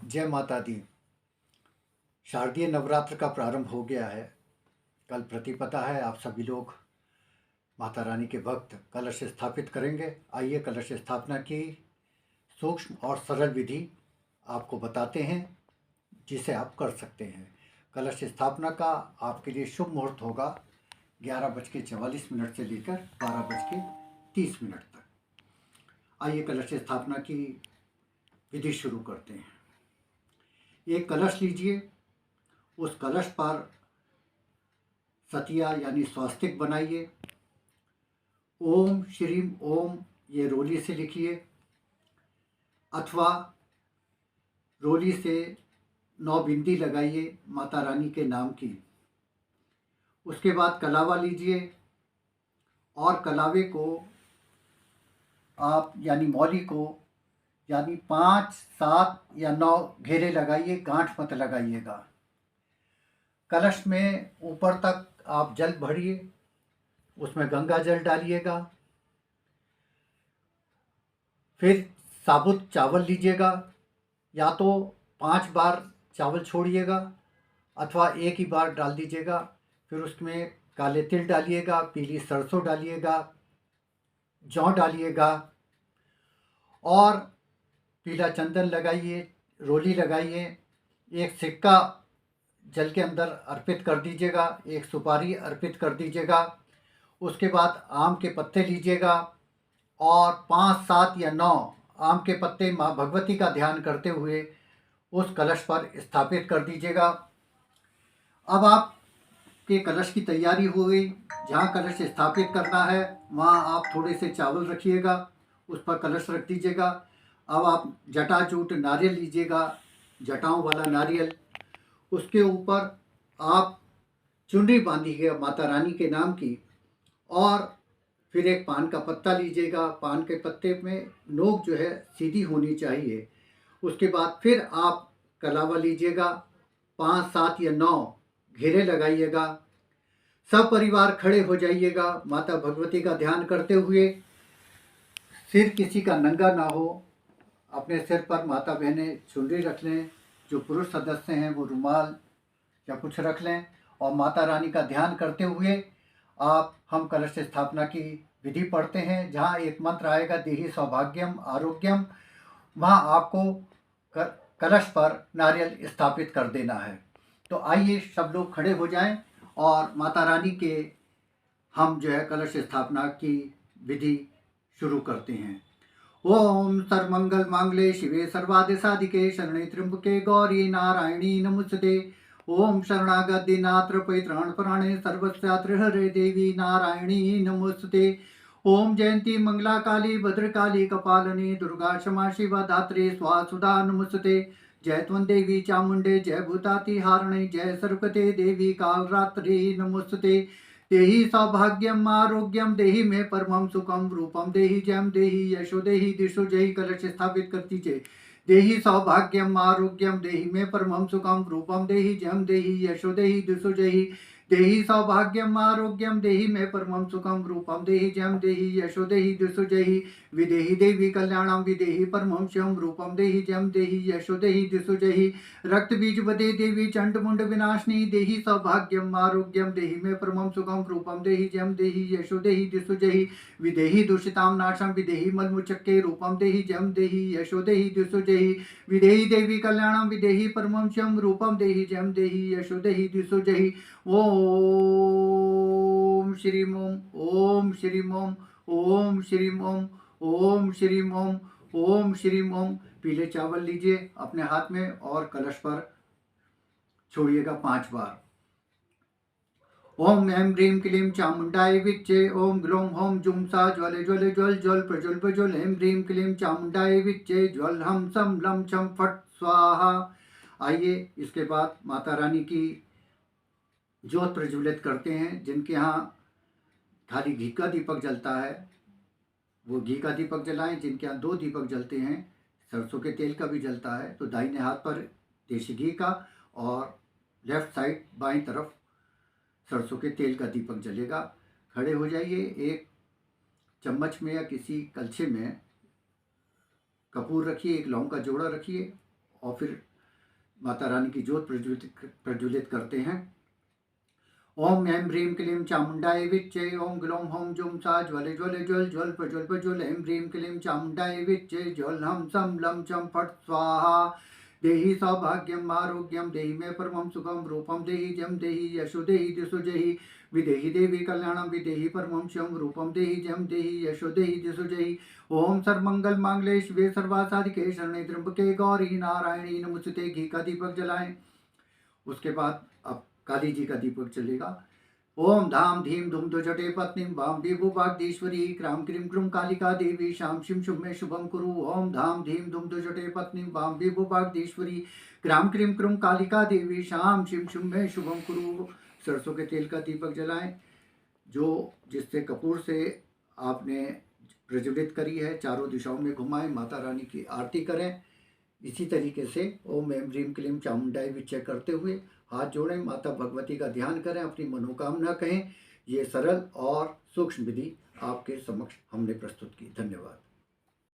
जय माता दी। शारदीय नवरात्र का प्रारंभ हो गया है। कल प्रतिपदा है। आप सभी लोग माता रानी के भक्त कलश स्थापित करेंगे। आइए कलश स्थापना की सूक्ष्म और सरल विधि आपको बताते हैं, जिसे आप कर सकते हैं। कलश स्थापना का आपके लिए शुभ मुहूर्त होगा 11:44 से लेकर 12:30 तक। आइए कलश स्थापना की विधि शुरू करते हैं। एक कलश लीजिए, उस कलश पर सतिया यानी स्वास्तिक बनाइए। ओम श्रीम ओम ये रोली से लिखिए, अथवा रोली से 9 बिंदी लगाइए माता रानी के नाम की। उसके बाद कलावा लीजिए और कलावे को आप यानी मौली को यानी 5, 7 या 9 घेरे लगाइए, गांठ मत लगाइएगा। कलश में ऊपर तक आप जल भरिए, उसमें गंगा जल डालिएगा। फिर साबुत चावल लीजिएगा, या तो 5 बार चावल छोड़िएगा अथवा एक ही बार डाल दीजिएगा। फिर उसमें काले तिल डालिएगा, पीली सरसों डालिएगा, जौ डालिएगा और पीला चंदन लगाइए, रोली लगाइए। एक सिक्का जल के अंदर अर्पित कर दीजिएगा, एक सुपारी अर्पित कर दीजिएगा। उसके बाद आम के पत्ते लीजिएगा और 5, 7 या 9 आम के पत्ते माँ भगवती का ध्यान करते हुए उस कलश पर स्थापित कर दीजिएगा। अब आपके कलश की तैयारी हो गई। जहाँ कलश स्थापित करना है वहाँ आप थोड़े से चावल रखिएगा, उस पर कलश रख दीजिएगा। अब आप जटाजूट नारियल लीजिएगा, जटाओं वाला नारियल। उसके ऊपर आप चुनरी बांधिएगा माता रानी के नाम की, और फिर एक पान का पत्ता लीजिएगा। पान के पत्ते में नोक जो है सीधी होनी चाहिए। उसके बाद फिर आप कलावा लीजिएगा, 5, 7 या 9 घेरे लगाइएगा। सब परिवार खड़े हो जाइएगा माता भगवती का ध्यान करते हुए। सिर किसी का नंगा ना हो, अपने सिर पर माता बहनें चुनरी रख लें। जो पुरुष सदस्य हैं वो रुमाल या कुछ रख लें और माता रानी का ध्यान करते हुए हम कलश स्थापना की विधि पढ़ते हैं। जहाँ एक मंत्र आएगा देहि सौभाग्यम आरोग्यम, वहाँ आपको कलश पर नारियल स्थापित कर देना है। तो आइए सब लोग खड़े हो जाएं और माता रानी के हम जो है कलश स्थापना की विधि शुरू करते हैं। ओम सर्वमंगल मांगले शिवे सर्वादि साधिके शरणे त्र्यंबके गौरी नारायणी नमोस्तुते। ओम शरणागति नात्र पैत्राण प्राणे सर्वस्यात्र हरे देवी नारायणी नमोस्तुते। ओम जयंती मंगला काली भद्रकाली कपालिनी दुर्गा क्षमा शिवा धात्री स्वासुधा नमोस्तुते। जय त्वं देवी चामुंडे जय भूताति हारिणे जय सर्वगते देवी कालरात्रि नमोस्तुते। देहि सौभाग्यम आरोग्यम देहि में परमं सुखम रूपम देहि जयम देहि यशो देहि दिशो जय। कलश स्थापित कर दीजिए। देहि सौभाग्यम आरोग्यम देहि में परमं सुखम रूपम देहि जयम देहि यशो देहि दिशो जय। देहि सौभाग्यम आरोग्यम देहि में परमं सुखम रूपम देहि जयम देहि यशो देहि दिशो जय। विदेहि देवी कल्याणम विदेहि परमं शिवम रूपम देहि जयम देहि यशो देहि दिशो जय। रक्त बीज बदे देवी चंड मुंड विनाशिनी देहि सौभाग्यम आरोग्यम देहि में परमं सुखम रूपम देहि जयम देहि यशो देहि दिशो जय। विदेहि दूषिताम नाशम विदेहि मलमुचक्के रूपम देहि जयम देहि यशो देहि दिशो जय। विदेहि देवी कल्याणम विदेहि परमं शिवम रूपम देहि जयम देहि यशो देहि दिशो जय। ओम श्रीम ओम श्रीम ओम श्रीम ओम श्रीम ओम श्रीम ओम। पीले चावल लीजिए अपने हाथ में और कलश पर छोड़िएगा 5 बार। ओम ऐं ह्रीं क्लीं चामुंडाय विच्चे ओम ग्लौं होम जुम सा ज्वले ज्वले ज्वल ज्वल प्रज्वल प्रज्वल ऐं ह्रीं क्लीं चामुंडाय विच्चे ज्वल हम सम लम छम फट स्वाहा। आइए इसके बाद माता रानी की ज्योत प्रज्वलित करते हैं। जिनके यहाँ खाली घी का दीपक जलता है वो घी का दीपक जलाएं। जिनके यहाँ 2 दीपक जलते हैं, सरसों के तेल का भी जलता है, तो दाहिने हाथ पर देसी घी का और लेफ्ट साइड बाईं तरफ सरसों के तेल का दीपक जलेगा। खड़े हो जाइए। एक चम्मच में या किसी कलछे में कपूर रखिए, एक लौंग का जोड़ा रखिए और फिर माता रानी की ज्योत प्रज्वलित करते हैं। ओम ऐं ह्रीं क्लीं चामुंडाय विच्चे, ओम ग्लौं हौं जुं सा ज्वले ज्वले ज्वल ज्वल प्रज्वल प्रज्वल, ऐं ह्रीं क्लीं चामुंडाय विच्चे, ज्वल हम सम लं चं फट् स्वाहा। देहि सौभाग्यम आरोग्यम, देहि मे परमं सुखम, रूपम देहि जम, देहि यशो, देहि दिशो जहि, विदेहि देवी कल्याणम, विदेहि परमं शिवम, रूपम देहि जम, देहि यशो, देहि दिशो जहि। ओम सर्वमंगल मांगल्ये शिवे सर्वासाधिके शरणे त्र्यंबके गौरी नारायणी नमोस्तुते। घी का दीपक जलाएं। उसके बाद अब काली जी का दीपक चलेगा। ओम धाम धीम धूम जटे पत्नी वाम विभु वाग्देश्वरी, क्राम क्रीम क्रूम कालिका देवी, शाम शिम शुभ में शुभम कुरु। ओम धाम धीम धूम जटे पत्नी वाम विभु वाग्देश्वरी, क्राम क्रीम क्रूम कालिका देवी, शाम शिम शुभ में शुभम कुरु। सरसों के तेल का दीपक जलाएं, जो जिससे कपूर से आपने प्रज्वलित करी है, चारों दिशाओं में घुमाएं, माता रानी की आरती करें। इसी तरीके से ओम ऐं ह्रीं क्लीं चामुंडाय विच्चे करते हुए हाथ जोड़ें, माता भगवती का ध्यान करें, अपनी मनोकामना कहें। ये सरल और सूक्ष्म विधि आपके समक्ष हमने प्रस्तुत की। धन्यवाद।